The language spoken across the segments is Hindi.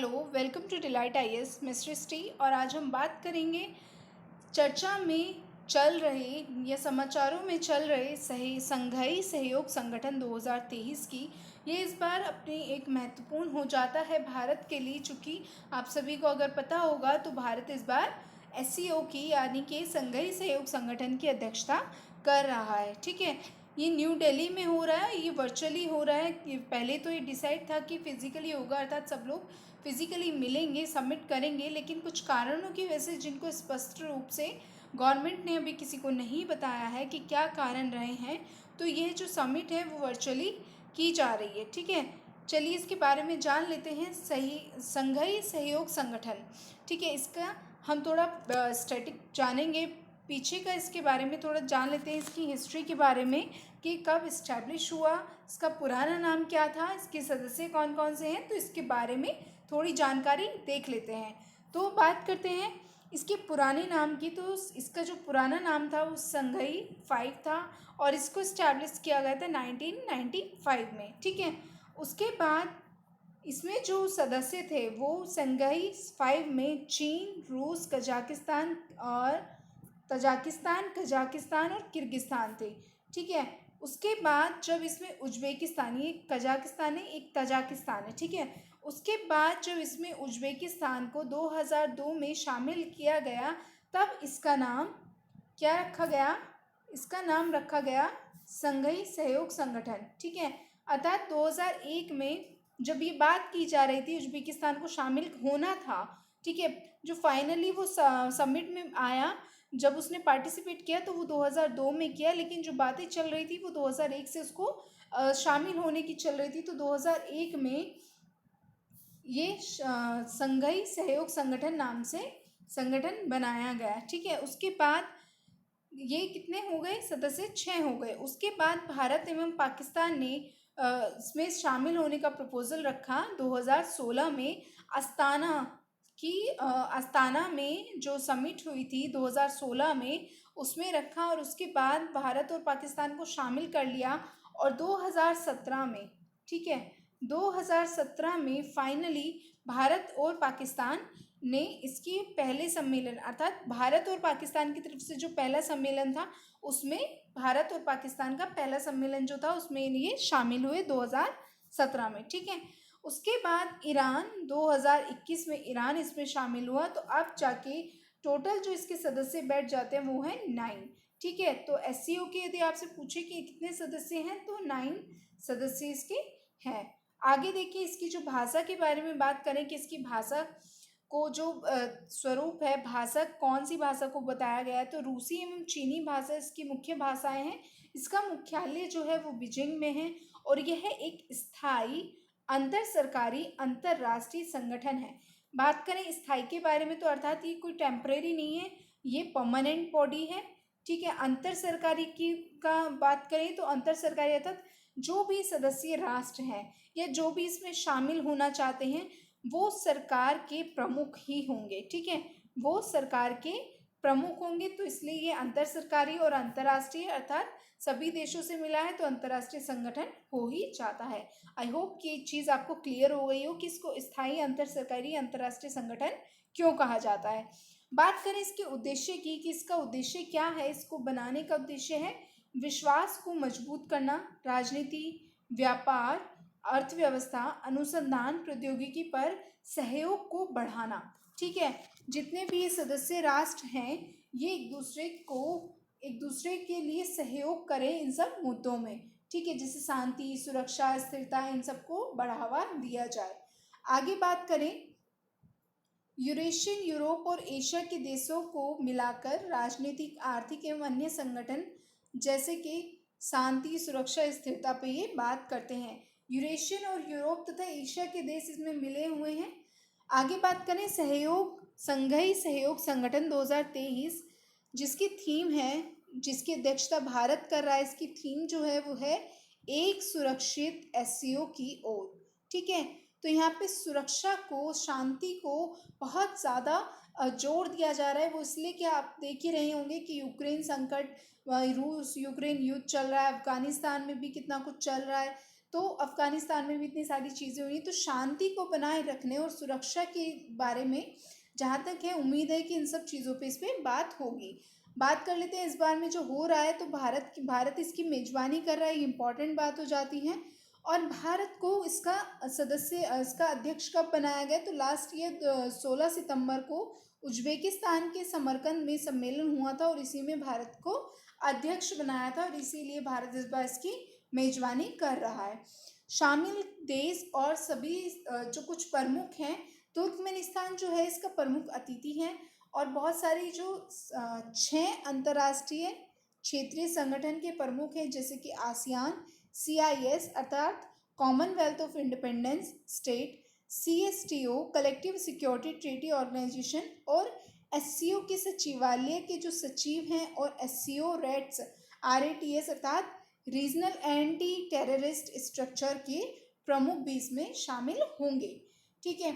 Hello, welcome to Delight IAS, मैं सृष्टि। और आज हम बात करेंगे चर्चा में चल रहे या समाचारों में चल रहे संघाई सहयोग संगठन 2023 की। ये इस बार अपने एक महत्वपूर्ण हो जाता है भारत के लिए, चूँकि आप सभी को अगर पता होगा तो भारत इस बार एससीओ की यानी कि संघाई सहयोग संगठन की अध्यक्षता कर रहा है। ठीक है, ये न्यू दिल्ली में हो रहा है, ये वर्चुअली हो रहा है। पहले तो ये डिसाइड था कि फिजिकली होगा, अर्थात सब लोग फिजिकली मिलेंगे, सबमिट करेंगे, लेकिन कुछ कारणों की वजह से जिनको स्पष्ट रूप से गवर्नमेंट ने अभी किसी को नहीं बताया है कि क्या कारण रहे हैं, तो ये जो समिट है वो वर्चुअली की जा रही है। ठीक है, चलिए इसके बारे में जान लेते हैं। संघाई सहयोग संगठन, ठीक है, इसका हम थोड़ा स्टैटिक जानेंगे, पीछे का इसके बारे में थोड़ा जान लेते हैं, इसकी हिस्ट्री के बारे में कि कब इस्टेब्लिश हुआ, इसका पुराना नाम क्या था, इसके सदस्य कौन कौन से हैं, तो इसके बारे में थोड़ी जानकारी देख लेते हैं। तो बात करते हैं इसके पुराने नाम की। तो इसका जो पुराना नाम था वो संघाई 5 था और इसको इस्टेब्लिश किया गया था 1995 में। ठीक है, उसके बाद इसमें जो सदस्य थे वो संघाई 5 में चीन, रूस, कजाकिस्तान और किर्गिस्तान थे। ठीक है, उसके बाद जब इसमें उज्बेकिस्तान, ये कजाकिस्तान है, एक तजाकिस्तान है। ठीक है, उसके बाद जब इसमें उज्बेकिस्तान को 2002 में शामिल किया गया, तब इसका नाम क्या रखा गया? इसका नाम रखा गया संघाई सहयोग संगठन। ठीक है, अर्थात 2001 में जब ये बात की जा रही थी, उज्बेकिस्तान को शामिल होना था। ठीक है, जो फाइनली वो समिट में आया, जब उसने पार्टिसिपेट किया तो वो 2002 में किया, लेकिन जो बातें चल रही थी वो 2001 से उसको शामिल होने की चल रही थी। तो 2001 में ये संघाई सहयोग संगठन नाम से संगठन बनाया गया। ठीक है, उसके बाद ये कितने हो गए सदस्य? 6 हो गए। उसके बाद भारत एवं पाकिस्तान ने इसमें शामिल होने का प्रपोजल रखा 2016 में। अस्ताना में जो समिट हुई थी 2016 में, उसमें रखा और उसके बाद भारत और पाकिस्तान को शामिल कर लिया। और 2017 में, ठीक है, 2017 में फाइनली भारत और पाकिस्तान ने इसकी पहले सम्मेलन, अर्थात भारत और पाकिस्तान की तरफ से जो पहला सम्मेलन था, उसमें भारत और पाकिस्तान का पहला सम्मेलन जो था उसमें ये शामिल हुए 2017 में। ठीक है, उसके बाद ईरान 2021 में ईरान इसमें शामिल हुआ। तो अब जाके टोटल जो इसके सदस्य बैठ जाते हैं वो है 9। ठीक है, तो एससीओ के यदि आपसे पूछे कि कितने सदस्य हैं, तो 9 सदस्य इसके हैं। आगे देखिए, इसकी जो भाषा के बारे में बात करें कि इसकी भाषा को जो स्वरूप है, भाषा कौन सी भाषा को बताया गया है, तो रूसी एवं चीनी भाषा इसकी मुख्य भाषाएं हैं। इसका मुख्यालय जो है वो बीजिंग में है और यह एक स्थायी अंतर सरकारी अंतर्राष्ट्रीय संगठन है। बात करें स्थायी के बारे में, तो अर्थात ये कोई टेम्परेरी नहीं है, ये परमानेंट बॉडी है। ठीक है, अंतर सरकारी की का बात करें तो अंतर सरकारी अर्थात जो भी सदस्य राष्ट्र हैं या जो भी इसमें शामिल होना चाहते हैं वो सरकार के प्रमुख ही होंगे। ठीक है, वो सरकार के प्रमुख होंगे, तो इसलिए ये अंतर सरकारी और अंतर्राष्ट्रीय अर्थात सभी देशों से मिला है, तो अंतर्राष्ट्रीय संगठन हो ही जाता है। आई होप कि ये चीज़ आपको क्लियर हो गई हो कि इसको स्थायी अंतर सरकारी अंतर्राष्ट्रीय संगठन क्यों कहा जाता है। बात करें इसके उद्देश्य की कि इसका उद्देश्य क्या है। इसको बनाने का उद्देश्य है विश्वास को मजबूत करना, राजनीति, व्यापार, अर्थव्यवस्था, अनुसंधान, प्रौद्योगिकी पर सहयोग को बढ़ाना। ठीक है, जितने भी ये सदस्य राष्ट्र हैं ये एक दूसरे के लिए सहयोग करें इन सब मुद्दों में। ठीक है, जैसे शांति, सुरक्षा, स्थिरता, इन सबको बढ़ावा दिया जाए। आगे बात करें, यूरेशियन, यूरोप और एशिया के देशों को मिलाकर राजनीतिक, आर्थिक एवं अन्य संगठन जैसे कि शांति, सुरक्षा, स्थिरता पे ये बात करते हैं। यूरेशियन और यूरोप तथा एशिया के देश इसमें मिले हुए हैं। आगे बात करें संघाई सहयोग संगठन 2023, जिसकी थीम है, जिसकी अध्यक्षता भारत कर रहा है, इसकी थीम जो है वो है एक सुरक्षित एससीओ की ओर। ठीक है, तो यहाँ पे सुरक्षा को, शांति को बहुत ज़्यादा जोर दिया जा रहा है। वो इसलिए कि आप देख ही रहे होंगे कि यूक्रेन संकट, रूस यूक्रेन युद्ध चल रहा है, अफगानिस्तान में भी कितना कुछ चल रहा है। तो अफ़गानिस्तान में भी इतनी सारी चीज़ें हुई, तो शांति को बनाए रखने और सुरक्षा के बारे में जहाँ तक है उम्मीद है कि इन सब चीज़ों पे इस पे बात होगी। बात कर लेते हैं इस बार में जो हो रहा है, तो भारत इसकी मेज़बानी कर रहा है, ये इम्पोर्टेंट बात हो जाती है। और भारत को इसका इसका अध्यक्ष कब बनाया गया, तो लास्ट ईयर 16 सितंबर को उज्बेकिस्तान के समरकंद में सम्मेलन हुआ था और इसी में भारत को अध्यक्ष बनाया था और इसीलिए भारत इस बार इसकी मेजबानी कर रहा है। शामिल देश और सभी जो कुछ प्रमुख हैं, तुर्कमेनिस्तान जो है इसका प्रमुख अतिथि है और बहुत सारी जो 6 अंतर्राष्ट्रीय क्षेत्रीय संगठन के प्रमुख हैं, जैसे कि आसियान, CIS अर्थात Commonwealth of Independence State, CSTO Collective Security Treaty Organisation और SCO के सचिवालय के जो सचिव हैं और SCO रेट्स RATS अर्थात रीजनल एंटी टेररिस्ट स्ट्रक्चर के प्रमुख भी इसमें शामिल होंगे। ठीक है,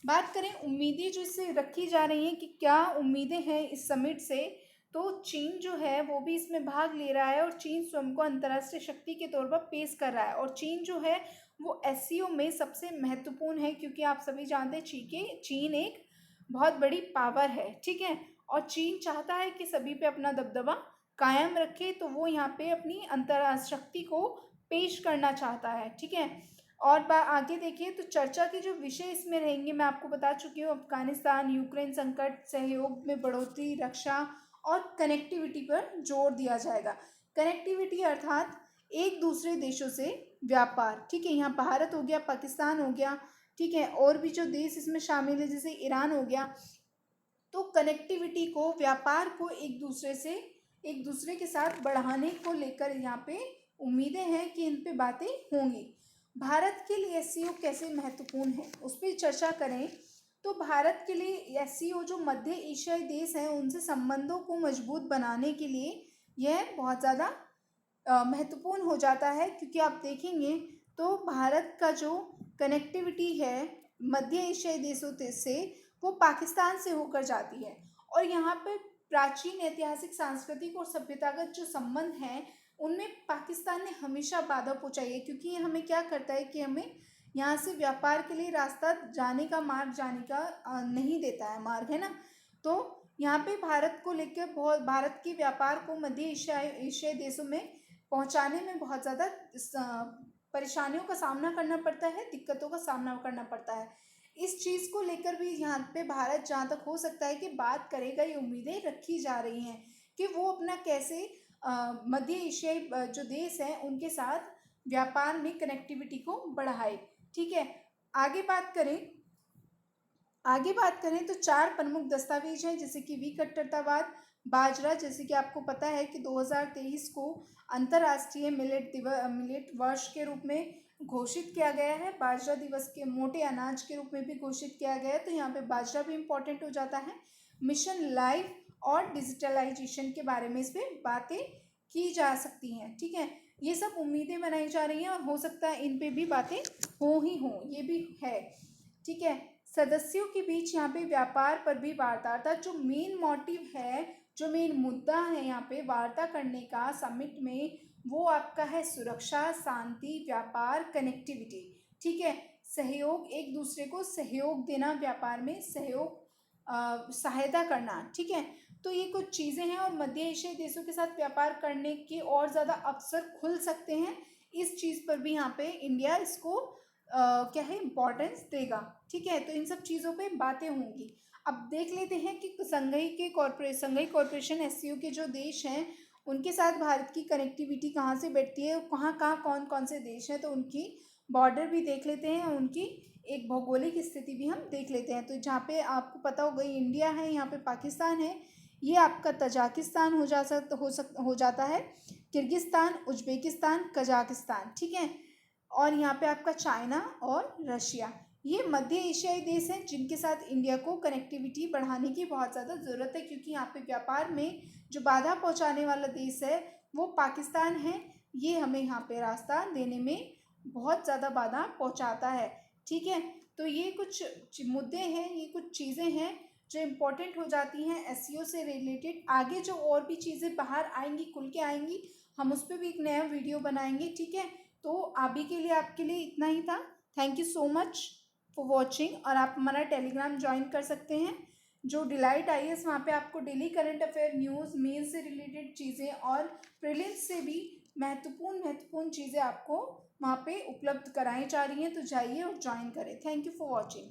बात करें उम्मीदें जो इससे रखी जा रही हैं कि क्या उम्मीदें हैं इस समिट से, तो चीन जो है वो भी इसमें भाग ले रहा है और चीन स्वयं को अंतर्राष्ट्रीय शक्ति के तौर पर पेश कर रहा है और चीन जो है वो SCO में सबसे महत्वपूर्ण है, क्योंकि आप सभी जानते हैं चीन एक बहुत बड़ी पावर है। ठीक है, और चीन चाहता है कि सभी पे अपना दबदबा कायम रखे, तो वो यहाँ पे अपनी अंतर्राष्ट्रीय शक्ति को पेश करना चाहता है। ठीक है, और आगे देखिए तो चर्चा के जो विषय इसमें रहेंगे मैं आपको बता चुकी हूँ, अफगानिस्तान, यूक्रेन संकट, सहयोग में बढ़ोतरी, रक्षा और कनेक्टिविटी पर जोर दिया जाएगा। कनेक्टिविटी अर्थात एक दूसरे देशों से व्यापार। ठीक है, यहाँ भारत हो गया, पाकिस्तान हो गया, ठीक है, और भी जो देश इसमें शामिल है जैसे ईरान हो गया, तो कनेक्टिविटी को, व्यापार को एक दूसरे के साथ बढ़ाने को लेकर यहाँ पे उम्मीदें हैं कि इन पे बातें होंगी। भारत के लिए SCO कैसे महत्वपूर्ण है उस पर चर्चा करें, तो भारत के लिए SCO जो मध्य एशियाई देश हैं उनसे संबंधों को मजबूत बनाने के लिए यह बहुत ज़्यादा महत्वपूर्ण हो जाता है, क्योंकि आप देखेंगे तो भारत का जो कनेक्टिविटी है मध्य एशियाई देशों से वो पाकिस्तान से होकर जाती है और यहाँ पर प्राचीन ऐतिहासिक, सांस्कृतिक और सभ्यतागत जो संबंध हैं उनमें पाकिस्तान ने हमेशा बाधा पहुँचाई है, क्योंकि ये हमें क्या करता है कि हमें यहाँ से व्यापार के लिए रास्ता जाने का, मार्ग जाने का नहीं देता है, मार्ग है ना। तो यहाँ पे भारत को लेकर भारत के व्यापार को मध्य एशियाई देशों में पहुँचाने में बहुत ज़्यादा परेशानियों का सामना करना पड़ता है, दिक्कतों का सामना करना पड़ता है। इस चीज़ को लेकर भी यहाँ पे भारत जहाँ तक हो सकता है कि बात करेगा, ये उम्मीदें रखी जा रही हैं कि वो अपना कैसे मध्य एशियाई जो देश हैं उनके साथ व्यापार में कनेक्टिविटी को बढ़ाए। ठीक है, आगे बात करें तो 4 प्रमुख दस्तावेज हैं, जैसे कि विकट्टरतावाद, बाजरा, जैसे कि आपको पता है कि 2023 को अंतर्राष्ट्रीय मिलेट वर्ष के रूप में घोषित किया गया है, बाजरा दिवस के मोटे अनाज के रूप में भी घोषित किया गया है, तो यहाँ पे बाजरा भी इम्पोर्टेंट हो जाता है। मिशन लाइफ और डिजिटलाइजेशन के बारे में इस पर बातें की जा सकती हैं। ठीक है, ये सब उम्मीदें बनाई जा रही हैं और हो सकता है इन पे भी बातें हो ही हों, ये भी है। ठीक है, सदस्यों के बीच यहाँ पे व्यापार पर भी वार्ता, अर्थात जो मेन मोटिव है, जो मेन मुद्दा है यहाँ पे वार्ता करने का समिट में, वो आपका है सुरक्षा, शांति, व्यापार, कनेक्टिविटी। ठीक है, सहयोग, एक दूसरे को सहयोग देना, व्यापार में सहयोग, सहायता करना। ठीक है, तो ये कुछ चीज़ें हैं और मध्य एशियाई देशों के साथ व्यापार करने के और ज़्यादा अवसर खुल सकते हैं। इस चीज़ पर भी यहाँ पे इंडिया इसको क्या है, इम्पोर्टेंस देगा। ठीक है, तो इन सब चीज़ों पे बातें होंगी। अब देख लेते हैं कि संघीय कॉरपोरेशन SCO के जो देश हैं उनके साथ भारत की कनेक्टिविटी कहाँ से बैठती है, कहाँ कहाँ कौन कौन से देश हैं, तो उनकी बॉर्डर भी देख लेते हैं, उनकी एक भौगोलिक स्थिति भी हम देख लेते हैं। तो जहाँ पे आपको पता होगा इंडिया है, यहाँ पे पाकिस्तान है, ये आपका तजाकिस्तान हो जाता है, किर्गिस्तान, उज्बेकिस्तान, कजाकिस्तान। ठीक है, और यहाँ पे आपका चाइना और रशिया, ये मध्य एशियाई देश हैं जिनके साथ इंडिया को कनेक्टिविटी बढ़ाने की बहुत ज़्यादा ज़रूरत है, क्योंकि यहाँ पे व्यापार में जो बाधा पहुँचाने वाला देश है वो पाकिस्तान है, ये हमें यहाँ पे रास्ता देने में बहुत ज़्यादा बाधा पहुँचाता है। ठीक है, तो ये कुछ मुद्दे हैं, ये कुछ चीज़ें हैं जो इम्पोर्टेंट हो जाती हैं SCO से रिलेटेड। आगे जो और भी चीज़ें बाहर आएंगी, खुल के आएंगी, हम उस पर भी एक नया वीडियो बनाएंगे। ठीक है, तो अभी के लिए आपके लिए इतना ही था। Thank you so much for watching. और आप हमारा टेलीग्राम ज्वाइन कर सकते हैं, जो डिलाइट IAS, वहाँ पे आपको daily current affair, news, mail से रिलेटेड चीज़ें और प्रीलिम्स से भी महत्वपूर्ण चीज़ें आपको वहाँ पे उपलब्ध कराई जा रही हैं। तो जाइए और ज्वाइन करें। Thank you for watching.